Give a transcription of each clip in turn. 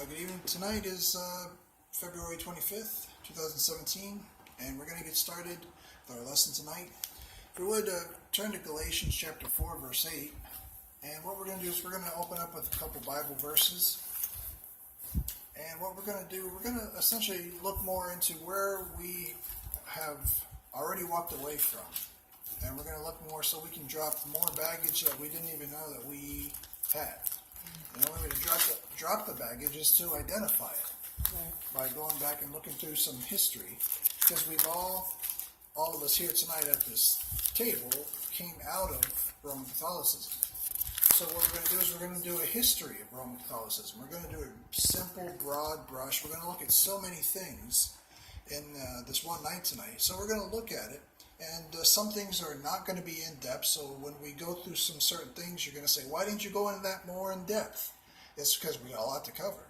Good evening. Tonight is February 25th, 2017, and we're going to get started with our lesson tonight. If we would turn to Galatians chapter 4, verse 8, and what we're going to do is we're going to open up with a couple Bible verses. And what we're going to do, we're going to essentially look more into where we have already walked away from. And we're going to look more so we can drop more baggage that we didn't even know that we had. And the only way to drop the baggage is to identify it by going back and looking through some history. Because we've all of us here tonight at this table came out of Roman Catholicism. So what we're going to do is we're going to do a history of Roman Catholicism. We're going to do a simple, broad brush. We're going to look at so many things in this one night tonight. So we're going to look at it. And some things are not going to be in depth, so when we go through some certain things, you're going to say, why didn't you go into that more in depth? It's because we got a lot to cover.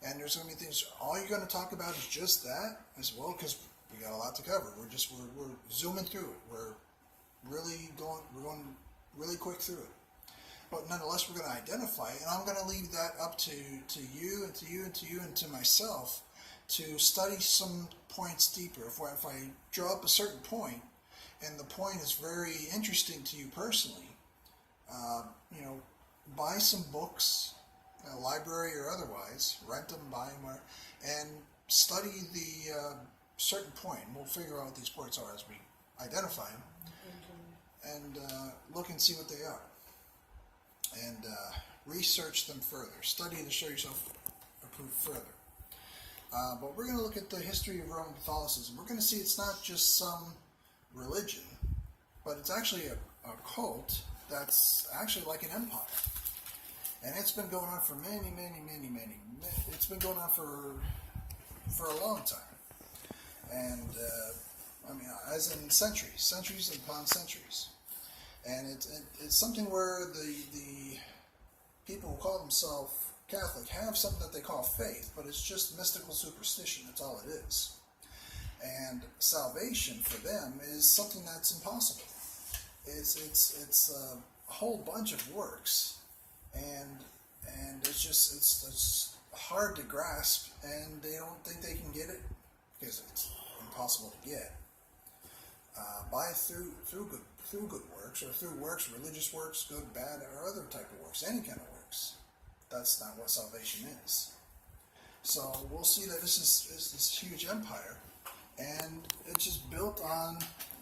And there's going to be things, all you're going to talk about is just that as well, because we got a lot to cover. We're zooming through it. We're going really quick through it. But nonetheless, we're going to identify it, and I'm going to leave that up to you and to you and to you and to myself to study some points deeper. If I draw up a certain point, and the point is very interesting to you personally, buy some books, a library or otherwise, rent them, buy them, and study the certain point. And we'll figure out what these points are as we identify them, and look and see what they are, and research them further. Study to show yourself approved further. But we're going to look at the history of Roman Catholicism. We're going to see it's not just some religion, but it's actually a cult that's actually like an empire. And it's been going on for many, it's been going on for a long time. And, as in centuries upon centuries. And it's something where the people who call themselves Catholic have something that they call faith, but it's just mystical superstition. That's all it is. And salvation for them is something that's impossible. It's a whole bunch of works, and it's hard to grasp, and they don't think they can get it because it's impossible to get through good works, or through works, religious works, good, bad, or other type of works, any kind of works. That's not what salvation is. So we'll see that this is this huge empire, and it's just built on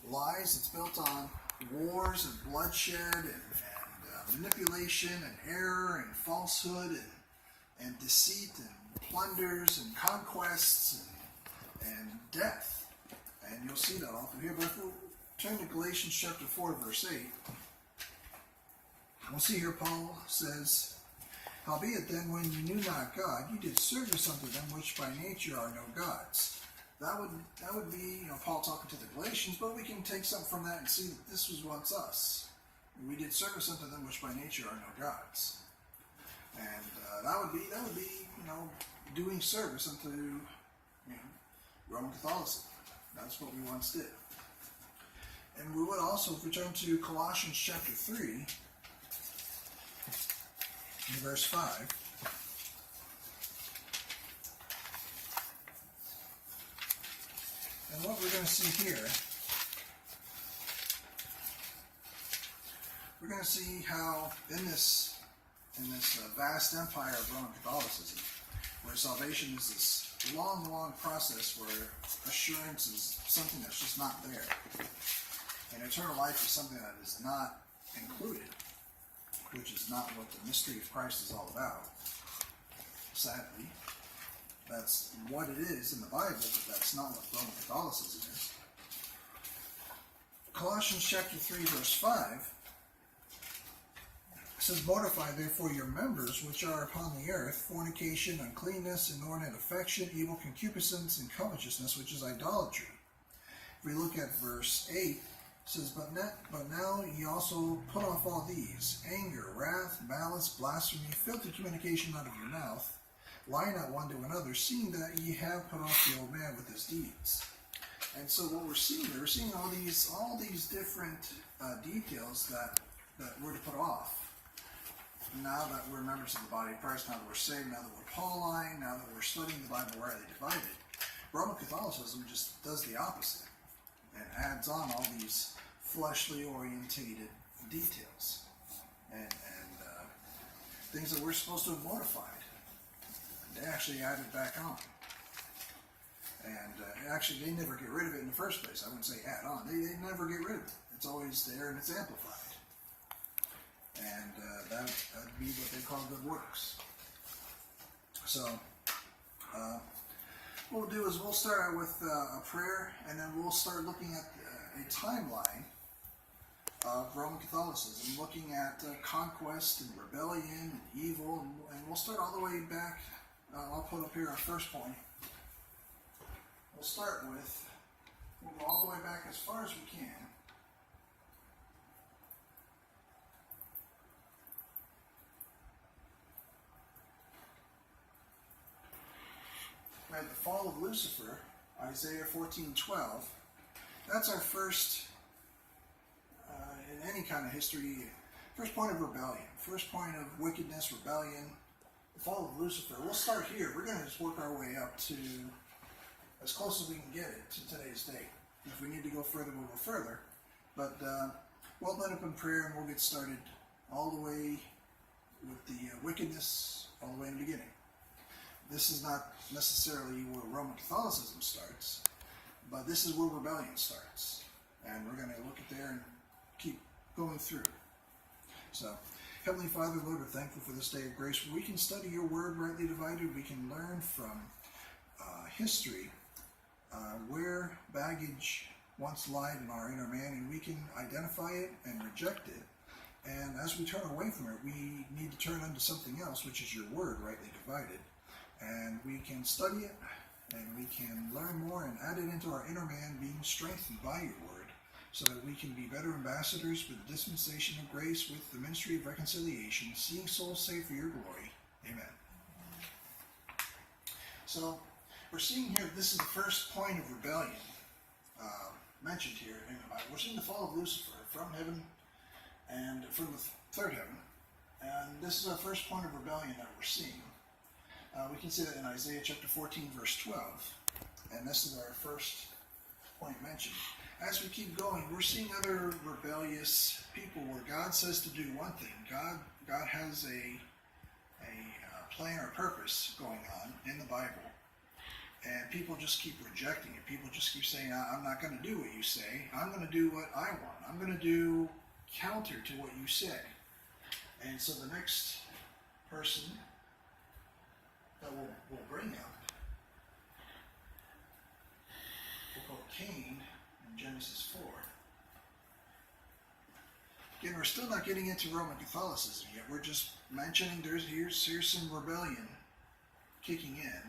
lies. It's built on wars and bloodshed and manipulation and error and falsehood and deceit and plunders and conquests and death. And you'll see that all through here. But if we turn to Galatians chapter 4, verse 8, we'll see here Paul says, howbeit then, when you knew not God, you did service unto them which by nature are no gods. That would be Paul talking to the Galatians, but we can take something from that and see that this was once us. We did service unto them which by nature are no gods, and that would be doing service unto Roman Catholicism. That's what we once did. And we would also, if we turn to Colossians chapter 3. In verse 5, and what we're going to see here, we're going to see how in this vast empire of Roman Catholicism, where salvation is this long process where assurance is something that's just not there, and eternal life is something that is not included, which is not what the mystery of Christ is all about. Sadly, that's what it is in the Bible, but that's not what Roman Catholicism is. Colossians chapter 3, verse 5 says, mortify therefore your members which are upon the earth, fornication, uncleanness, inordinate affection, evil concupiscence, and covetousness, which is idolatry. If we look at verse 8, it says, but now ye also put off all these, anger, wrath, malice, blasphemy, filthy communication out of your mouth. Lie not one to another, seeing that ye have put off the old man with his deeds. And so what we're seeing there, we're seeing all these different details that we're to put off. now that we're members of the body of Christ, now that we're saved, now that we're Pauline, now that we're studying the Bible rightly divided, Roman Catholicism just does the opposite and adds on all these fleshly orientated details and things that we're supposed to have modified. They actually add it back on. And actually, they never get rid of it in the first place. I wouldn't say add on. They never get rid of it. It's always there and it's amplified. And that'd be what they call good works. So, what we'll do is we'll start out with a prayer, and then we'll start looking at a timeline of Roman Catholicism, looking at conquest and rebellion and evil, and we'll start all the way back. I'll put up here our first point. We'll start with, we'll go all the way back as far as we can. We have the fall of Lucifer, Isaiah 14:12. That's our first, in any kind of history, first point of rebellion, first point of wickedness, rebellion, the fall of Lucifer. We'll start here. We're going to just work our way up to as close as we can get it to today's date. If we need to go further, we'll go further. But we'll open up in prayer and we'll get started all the way with the wickedness all the way in the beginning. This is not necessarily where Roman Catholicism starts, but this is where rebellion starts. And we're going to look at there and keep going through. So, Heavenly Father, Lord, we're thankful for this day of grace where we can study your word rightly divided. We can learn from history where baggage once lied in our inner man, and we can identify it and reject it. And as we turn away from it, we need to turn unto something else, which is your word rightly divided. And we can study it, and we can learn more and add it into our inner man, being strengthened by your word, so that we can be better ambassadors for the dispensation of grace with the ministry of reconciliation, seeing souls saved for your glory. Amen. So, we're seeing here, this is the first point of rebellion mentioned here in the Bible. We're seeing the fall of Lucifer from heaven and from the third heaven. And this is our first point of rebellion that we're seeing. We can see that in Isaiah chapter 14, verse 12. And this is our first point mentioned. As we keep going, we're seeing other rebellious people where God says to do one thing. God has a plan or purpose going on in the Bible. And people just keep rejecting it. People just keep saying, I'm not going to do what you say. I'm going to do what I want. I'm going to do counter to what you say. And so the next person that we'll bring up, we'll call Cain in Genesis 4. Again, we're still not getting into Roman Catholicism yet. We're just mentioning here's some rebellion kicking in.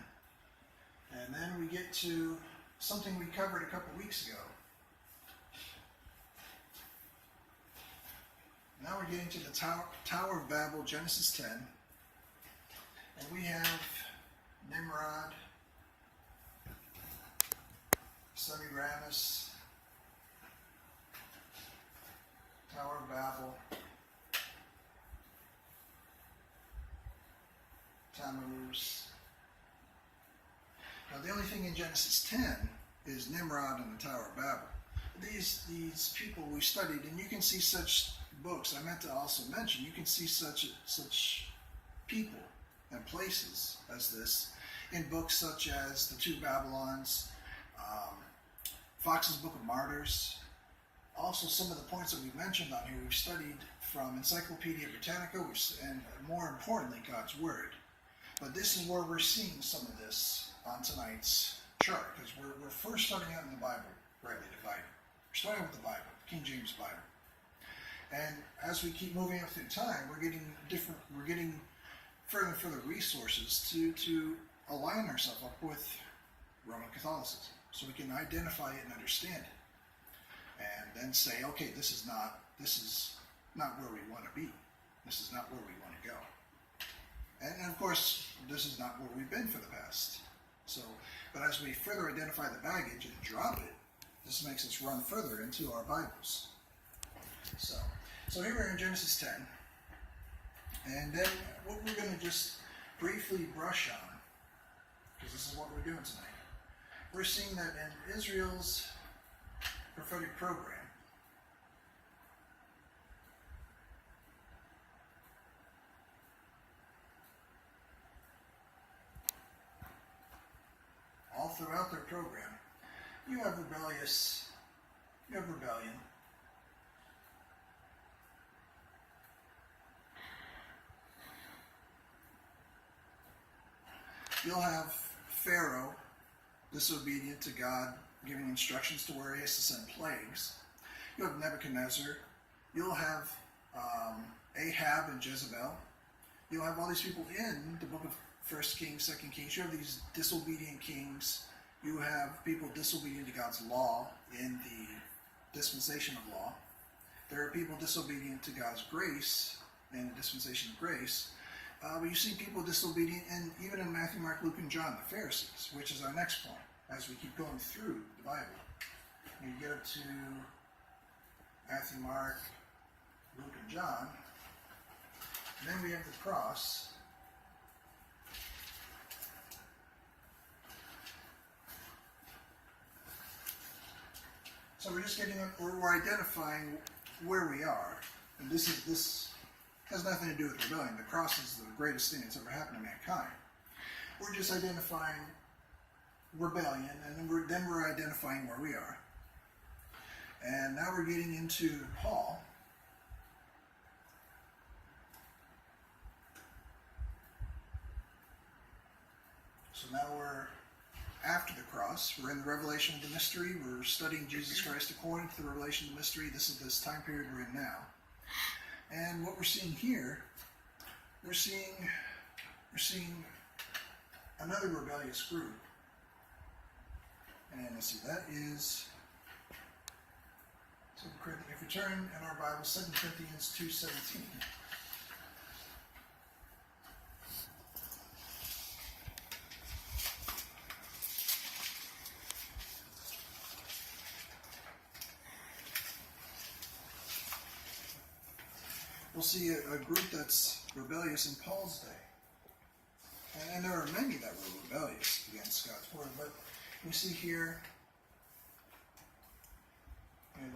And then we get to something we covered a couple weeks ago. Now we're getting to the Tower of Babel, Genesis 10. And we have Nimrod, Semiramis, Tower of Babel, Tammuz. Now the only thing in Genesis 10 is Nimrod and the Tower of Babel. These people we studied, and you can see such books. I meant to also mention, you can see such people and places as this in books such as The Two Babylons, Fox's Book of Martyrs. Also, some of the points that we've mentioned on here we've studied from Encyclopedia Britannica, and more importantly, God's Word. But this is where we're seeing some of this on tonight's chart, because we're first starting out in the Bible, rightly divided. We're starting with the Bible, King James Bible. And as we keep moving up through time, we're getting further and further resources to align ourselves up with Roman Catholicism, so we can identify it and understand it. And then say, okay, this is not where we want to be. This is not where we want to go. And of course, this is not where we've been for the past. So, but as we further identify the baggage and drop it, this makes us run further into our Bibles. So here we're in Genesis 10. And then what we're going to just briefly brush on, because this is what we're doing tonight, we're seeing that in Israel's prophetic program, all throughout their program, you have rebellion. You'll have Pharaoh disobedient to God, giving instructions to where he has to send plagues. You'll have Nebuchadnezzar. You'll have Ahab and Jezebel. You'll have all these people in the book of 1 Kings, 2 Kings. You have these disobedient kings. You have people disobedient to God's law in the dispensation of law. There are people disobedient to God's grace in the dispensation of grace. But you see people disobedient, and even in Matthew, Mark, Luke, and John, the Pharisees, which is our next point as we keep going through the Bible. You get up to Matthew, Mark, Luke, and John. And then we have the cross. So we're just we're identifying where we are, and this has nothing to do with rebellion. The cross is the greatest thing that's ever happened to mankind. We're just identifying rebellion, and then we're identifying where we are. And now we're getting into Paul. So now we're after the cross. We're in the revelation of the mystery. We're studying Jesus Christ according to the revelation of the mystery. This is this time period we're in now. And what we're seeing here, we're seeing another rebellious group. And let's see, that is, if we turn in our Bible, 2 Corinthians 2:17. We'll see a group that's rebellious in Paul's day. And there are many that were rebellious against God's word, but we see here, and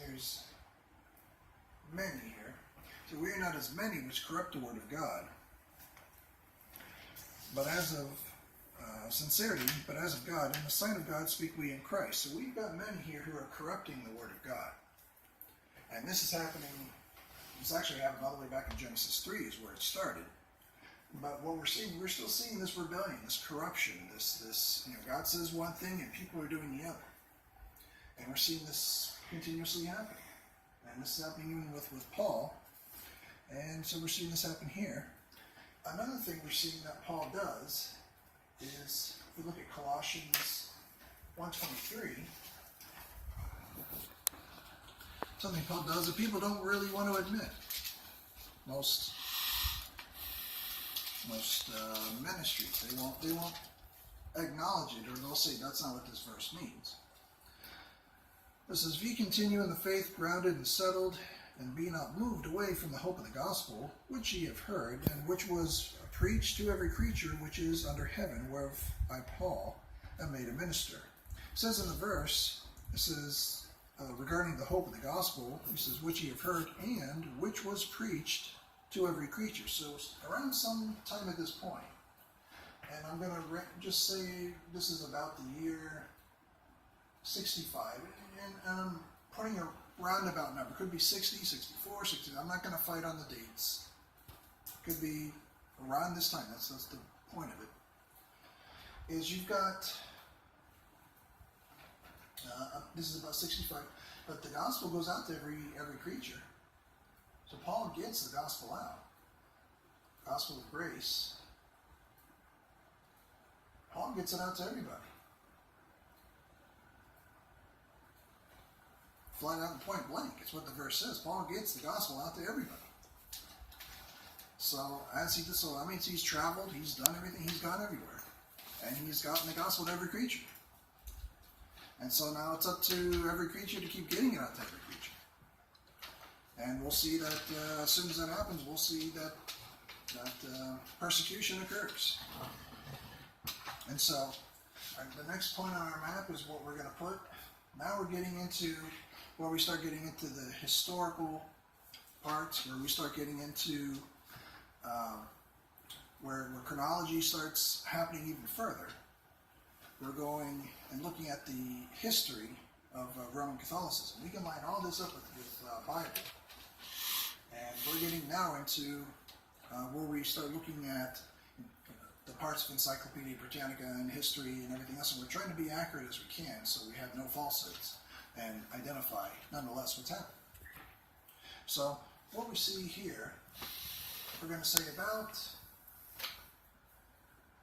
there's many here. So we are not as many which corrupt the word of God, but as of sincerity, but as of God, in the sight of God speak we in Christ. So we've got men here who are corrupting the word of God. And this is happening. It's actually happened all the way back in Genesis 3 is where it started. But what we're still seeing this rebellion, this corruption, this God says one thing and people are doing the other. And we're seeing this continuously happen. And this is happening even with Paul. And so we're seeing this happen here. Another thing we're seeing that Paul does is, if we look at Colossians 1:23, something Paul does that people don't really want to admit. Most ministries, they won't acknowledge it, or they'll say that's not what this verse means. It says, "If ye continue in the faith, grounded and settled, and be not moved away from the hope of the gospel, which ye have heard, and which was preached to every creature which is under heaven, whereof I, Paul, am made a minister." It says in the verse, it says, regarding the hope of the gospel, he says, which ye have heard, and which was preached to every creature. So around some time at this point, and I'm going to just say this is about the year 65, and I'm putting a roundabout number. Could be 60, 64, 60. I'm not going to fight on the dates. Could be around this time. That's the point of it. Is you've got this is about 65, but the gospel goes out to every creature. So Paul gets the gospel out. Gospel of grace. Paul gets it out to everybody. Flat out and point blank. It's what the verse says. Paul gets the gospel out to everybody. So that means he's traveled, he's done everything, he's gone everywhere. And he's gotten the gospel to every creature. And so now it's up to every creature to keep getting it out to every creature. And we'll see that as soon as that happens, we'll see that that persecution occurs. And so the next point on our map is what we're going to put. Now we're getting into where we start getting into the historical parts, where we start getting into where chronology starts happening even further. We're going and looking at the history of Roman Catholicism. We can line all this up with Bible. And we're getting now into where we start looking at the parts of Encyclopedia Britannica and history and everything else. And we're trying to be accurate as we can so we have no falsehoods and identify, nonetheless, what's happening. So what we see here, we're going to say about,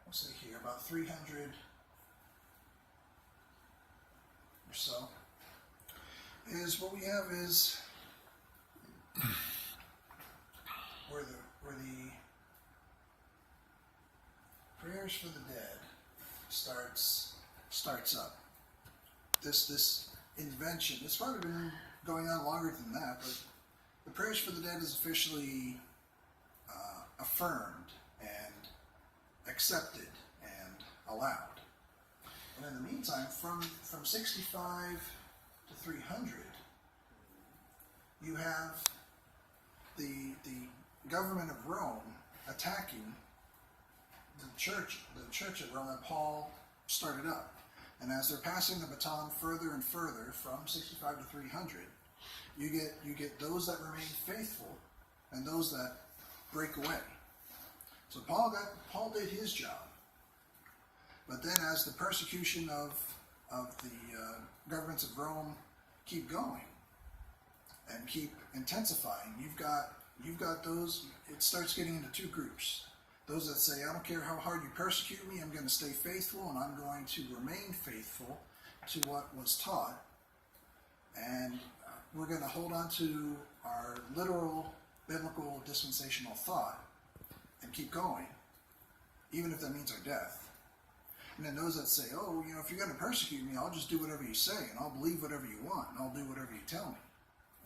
we'll say here, about 300 or so, is what we have is where the prayers for the dead starts up. This invention, it's probably been going on longer than that, but the prayers for the dead is officially affirmed and accepted and allowed. And in the meantime, from 65 to 300, you have the government of Rome attacking the church at Rome that Paul started up. And as they're passing the baton further and further from 65 to 300, you get those that remain faithful and those that break away. So Paul did his job. But then as the persecution of the governments of Rome keep going and keep intensifying, you've got those, it starts getting into two groups. Those that say, I don't care how hard you persecute me, I'm going to stay faithful and I'm going to remain faithful to what was taught. And we're going to hold on to our literal, biblical, dispensational thought and keep going, even if that means our death. And then those that say, oh, if you're going to persecute me, I'll just do whatever you say, and I'll believe whatever you want, and I'll do whatever you tell me.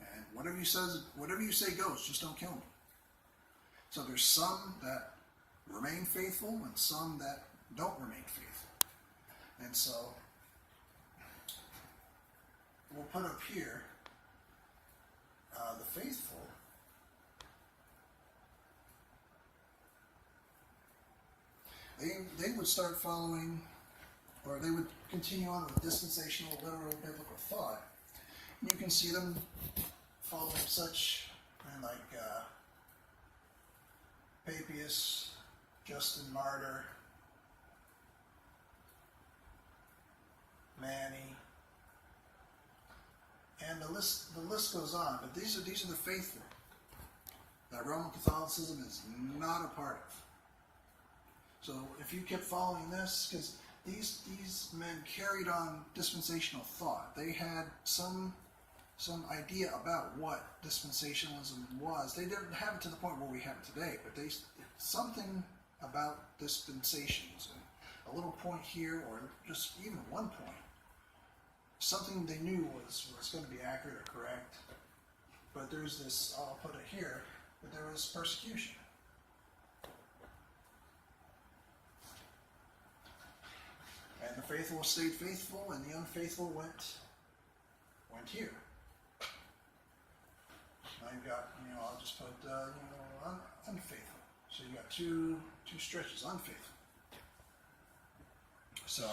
And whatever you say goes, just don't kill me. So there's some that remain faithful and some that don't remain faithful. And so we'll put up here the faithful. They would start following, or they would continue on with dispensational, literal, biblical thought. And you can see them following such like Papias, Justin Martyr, Manny, and the list goes on. But these are the faithful that Roman Catholicism is not a part of. So if you kept following this, because these men carried on dispensational thought, they had some idea about what dispensationalism was. They didn't have it to the point where we have it today, but something about dispensations, and a little point here, or just even one point, something they knew was going to be accurate or correct. But there's this, I'll put it here, but there was persecution. And the faithful stayed faithful, and the unfaithful went here. Now you've got, I'll just put, unfaithful. So you got two stretches, unfaithful. So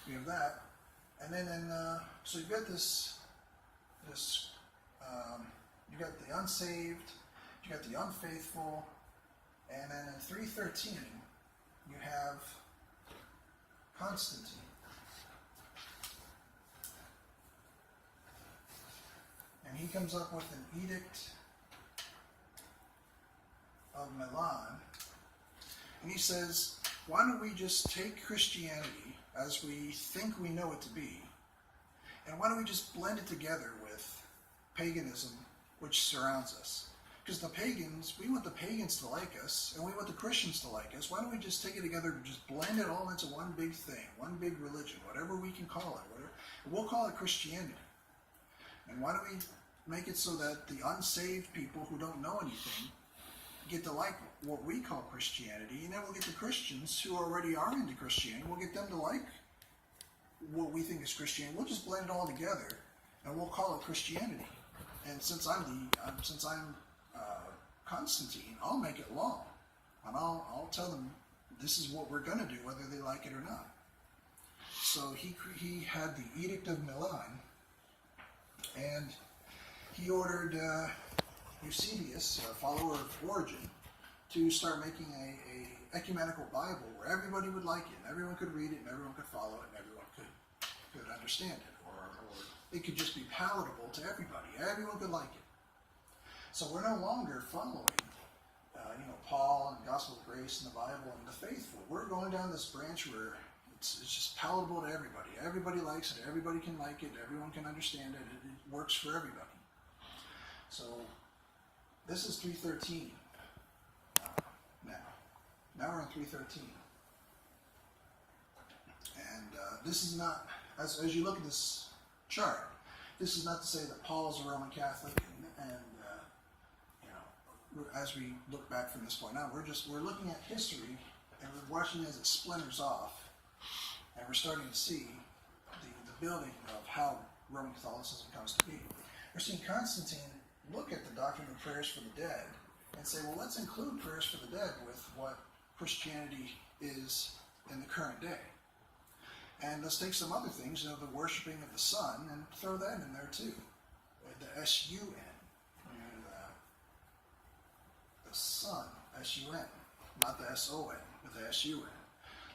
we have that, and then so you've got this. You got the unsaved, you got the unfaithful, and then in 313 you have Constantine. And he comes up with an edict of Milan, and he says, why don't we just take Christianity as we think we know it to be, and why don't we just blend it together with paganism, which surrounds us? Because the pagans, we want the pagans to like us, and we want the Christians to like us. Why don't we just take it together and just blend it all into one big thing, one big religion, whatever we can call it. We'll call it Christianity. And why don't we make it so that the unsaved people who don't know anything get to like what we call Christianity, and then we'll get the Christians who already are into Christianity. We'll get them to like what we think is Christianity. We'll just blend it all together, and we'll call it Christianity. And since I'm Constantine, I'll make it law, and I'll tell them this is what we're going to do, whether they like it or not. So he had the Edict of Milan, and he ordered Eusebius, a follower of Origen, to start making a ecumenical Bible where everybody would like it, and everyone could read it, and everyone could follow it, and everyone could understand it, or it could just be palatable to everybody. Everyone could like it. So we're no longer following, Paul and the Gospel of Grace and the Bible and the faithful. We're going down this branch where it's just palatable to everybody. Everybody likes it. Everybody can like it. Everyone can understand it. It works for everybody. So this is 313 now. Now we're in 313. And this is not, as you look at this chart, this is not to say that Paul is a Roman Catholic and as we look back from this point on, we're looking at history and we're watching it as it splinters off, and we're starting to see the building of how Roman Catholicism comes to be. We're seeing Constantine look at the doctrine of prayers for the dead and say, well, let's include prayers for the dead with what Christianity is in the current day. And let's take some other things, the worshiping of the sun, and throw that in there too. The S-U-N. The sun, S-U-N. Not the S-O-N, but the S-U-N.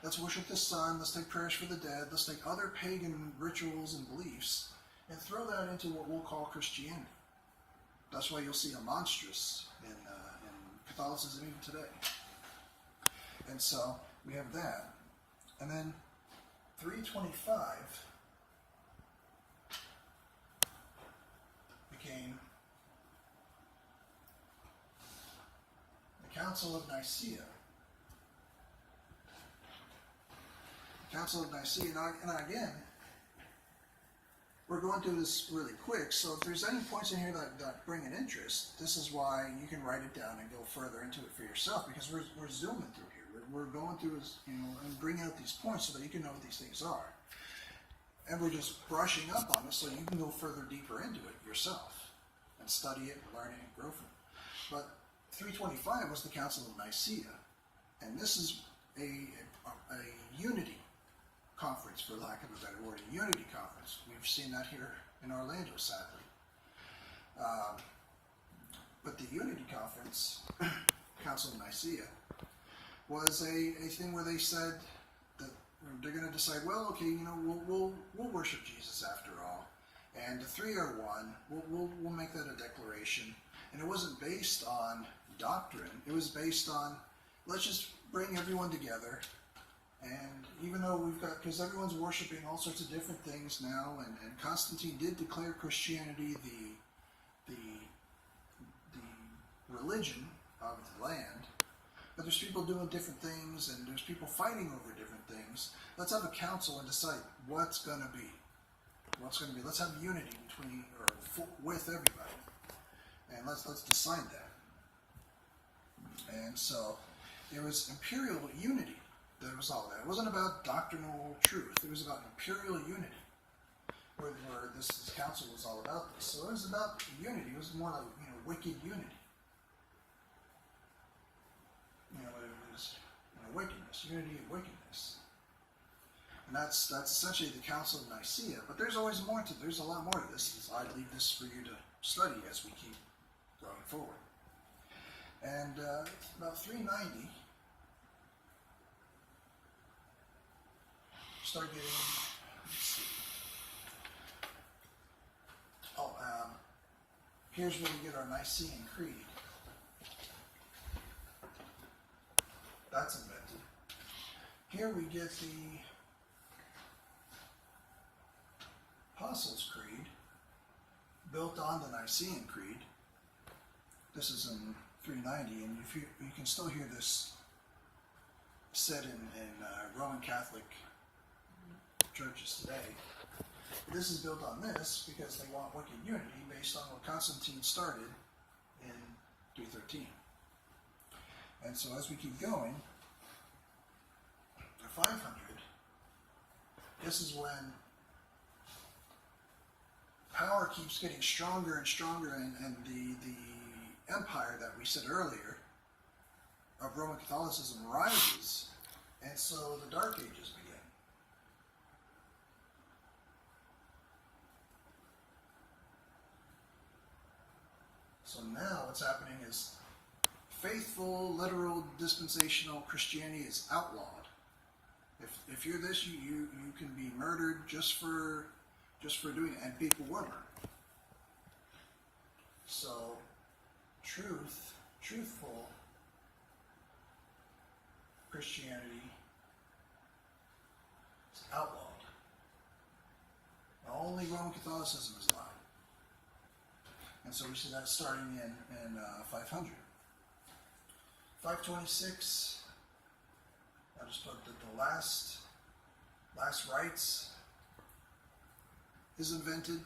Let's worship the sun, let's take prayers for the dead, let's take other pagan rituals and beliefs, and throw that into what we'll call Christianity. That's why you'll see a monstrous in Catholicism even today. And so we have that. And then 325 became the Council of Nicaea. The Council of Nicaea, and again, we're going through this really quick, so if there's any points in here that bring an interest, this is why you can write it down and go further into it for yourself, because we're zooming through here. We're going through this, and bringing out these points so that you can know what these things are. And we're just brushing up on it so you can go further deeper into it yourself and study it, and learn it, and grow from it. But 325 was the Council of Nicaea, and this is a unity conference, for lack of a better word, a unity conference. We've seen that here in Orlando, sadly. But the unity conference, Council of Nicaea, was a thing where they said that they're going to decide, well, okay, we'll worship Jesus after all, and the three are one. We'll make that a declaration, and it wasn't based on doctrine. It was based on, let's just bring everyone together. And even though because everyone's worshiping all sorts of different things now, and Constantine did declare Christianity the religion of the land, but there's people doing different things, and there's people fighting over different things. Let's have a council and decide what's going to be. Let's have unity with everybody, and let's decide that. And so it was imperial unity. That was all that. It wasn't about doctrinal truth. It was about imperial unity, where this council was all about this. So it was about unity. It was more like wicked unity. It was wickedness, unity of wickedness, and that's essentially the Council of Nicaea. But there's always more to. There's a lot more to this. I leave this for you to study as we keep going forward. And about 390. Start getting, let's see. Here's where we get our Nicene Creed. That's invented. Here we get the Apostles' Creed, built on the Nicene Creed. This is in 390, and you can still hear this said in Roman Catholic churches today. But this is built on this because they want wicked unity based on what Constantine started in 313. And so as we keep going, to 500, this is when power keeps getting stronger and stronger, and the empire that we said earlier of Roman Catholicism rises, and so the Dark Ages begin. So now what's happening is faithful, literal, dispensational Christianity is outlawed. If you're this, you can be murdered just for doing it, and people were murdered. So truthful Christianity is outlawed. Only Roman Catholicism is allowed. And so we see that starting in 500. 526, I just put that the last rites is invented.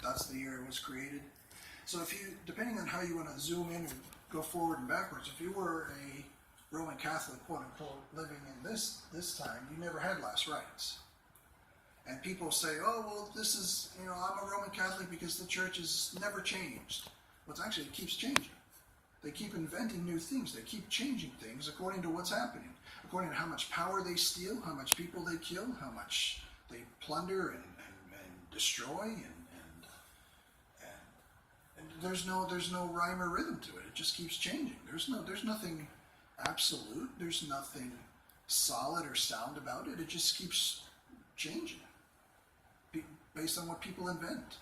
That's the year it was created. So if you, depending on how you want to zoom in and go forward and backwards, if you were a Roman Catholic, quote unquote, living in this time, you never had last rites. And people say, oh, well, this is, I'm a Roman Catholic because the church has never changed. Well, it's actually, it keeps changing. They keep inventing new things. They keep changing things according to what's happening, according to how much power they steal, how much people they kill, how much they plunder and destroy, and there's no rhyme or rhythm to it. It just keeps changing. There's nothing absolute. There's nothing solid or sound about it. It just keeps changing based on what people invent.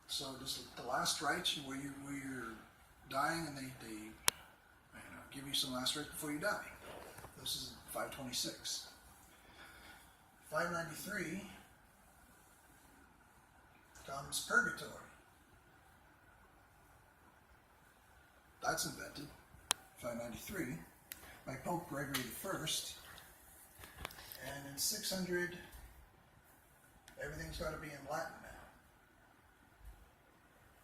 So this is the last rites where you're dying, and they give you some last rites before you die. This is 526. 593 comes purgatory. That's invented, 593, by Pope Gregory I. And in 600, everything's got to be in Latin now.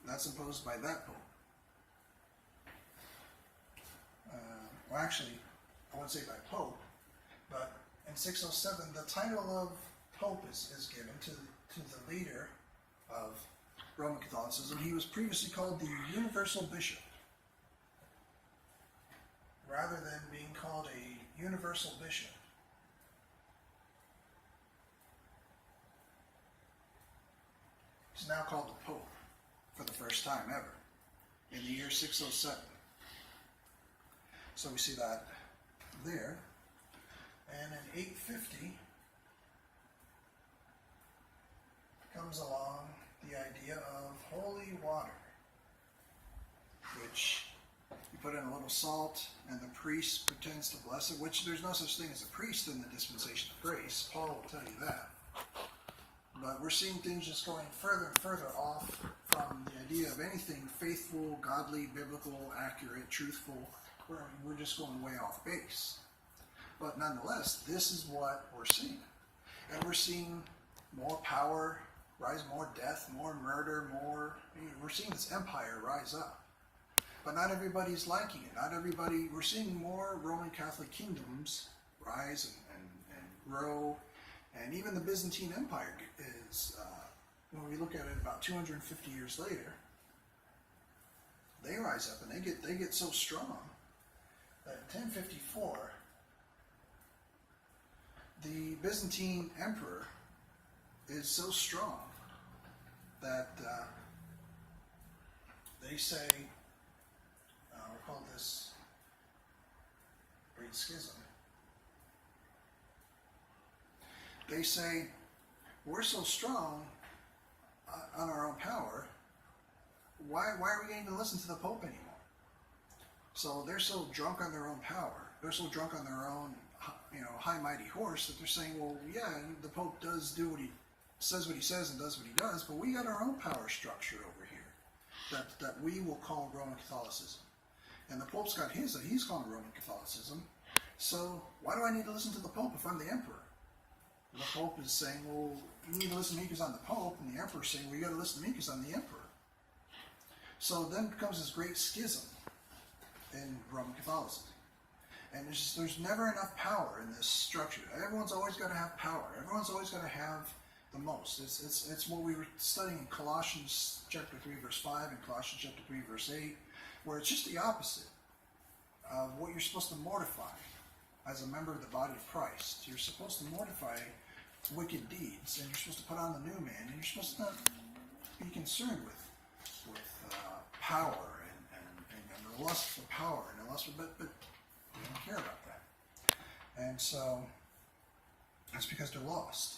That's imposed by that Pope. Well, actually, I wouldn't say by Pope, but in 607, the title of Pope is given to the leader of Roman Catholicism. He was previously called the Universal Bishop, rather than being called a Universal Bishop. He's now called the Pope for the first time ever in the year 607. So we see that there. And in 850 comes along the idea of holy water, which you put in a little salt and the priest pretends to bless it, which there's no such thing as a priest in the dispensation of grace. Paul will tell you that. But we're seeing things just going further and further off from the idea of anything faithful, godly, biblical, accurate, truthful. We're just going way off base. But nonetheless, this is what we're seeing. And we're seeing more power rise, more death, more murder, we're seeing this empire rise up. But not everybody's liking it. We're seeing more Roman Catholic kingdoms rise and grow. And even the Byzantine Empire is, when we look at it about 250 years later, they rise up and they get so strong that in 1054, the Byzantine emperor is so strong that they say, we'll call this Great Schism. They say, we're so strong on our own power, why are we going to listen to the Pope anymore? So they're so drunk on their own power, they're so drunk on their own high mighty horse that they're saying, well, yeah, the Pope does do what he says and does what he does, but we got our own power structure over here that we will call Roman Catholicism. And the Pope's got his that he's calling Roman Catholicism. So why do I need to listen to the Pope if I'm the emperor? And the Pope is saying, well, you need to listen to me because I'm the Pope, and the emperor's saying, well, you got to listen to me because I'm the emperor. So then comes this great schism. in Roman Catholicism. And there's never enough power in this structure. Everyone's always got to have power. Everyone's always got to have the most. It's what we were studying in Colossians chapter 3 verse 5 and Colossians chapter 3 verse 8, where it's just the opposite of what you're supposed to mortify as a member of the body of Christ. You're supposed to mortify wicked deeds, and you're supposed to put on the new man, and you're supposed to not be concerned with power and the lust for power and the lust for, but they don't care about that. And so that's because they're lost.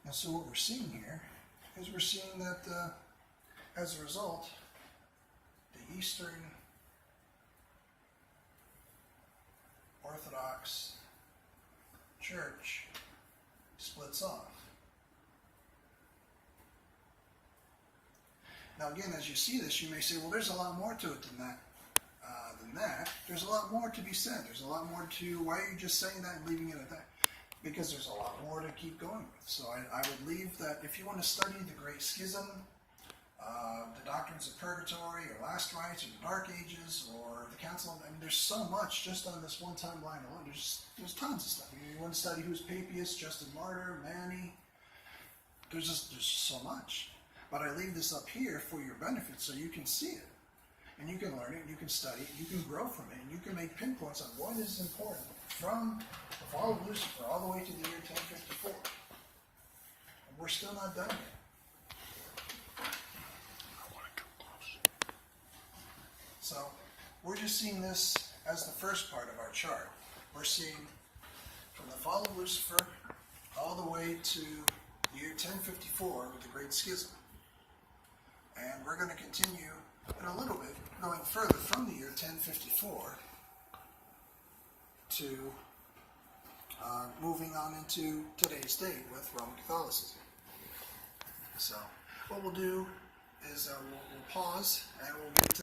And so what we're seeing here is we're seeing that as a result, the Eastern Orthodox Church splits off. Now again, as you see this, you may say, well, there's a lot more to it than that. There's a lot more to be said. There's a lot more to, why are you just saying that and leaving it at that? Because there's a lot more to keep going with. So I would leave that, if you want to study the Great Schism, the doctrines of purgatory, or last rites, or the Dark Ages, or the Council, I mean, there's so much just on this one timeline alone. There's tons of stuff. You want to study who's Papias, Justin Martyr, Manny. There's just so much. But I leave this up here for your benefit so you can see it. And you can learn it, you can study it, you can grow from it, and you can make pinpoints on what is important from the fall of Lucifer all the way to the year 1054. And we're still not done yet. So we're just seeing this as the first part of our chart. We're seeing from the fall of Lucifer all the way to the year 1054 with the Great Schism. And we're going to continue in a little bit, going further from the year 1054 to moving on into today's date with Roman Catholicism. So what we'll do is we'll pause and we'll get to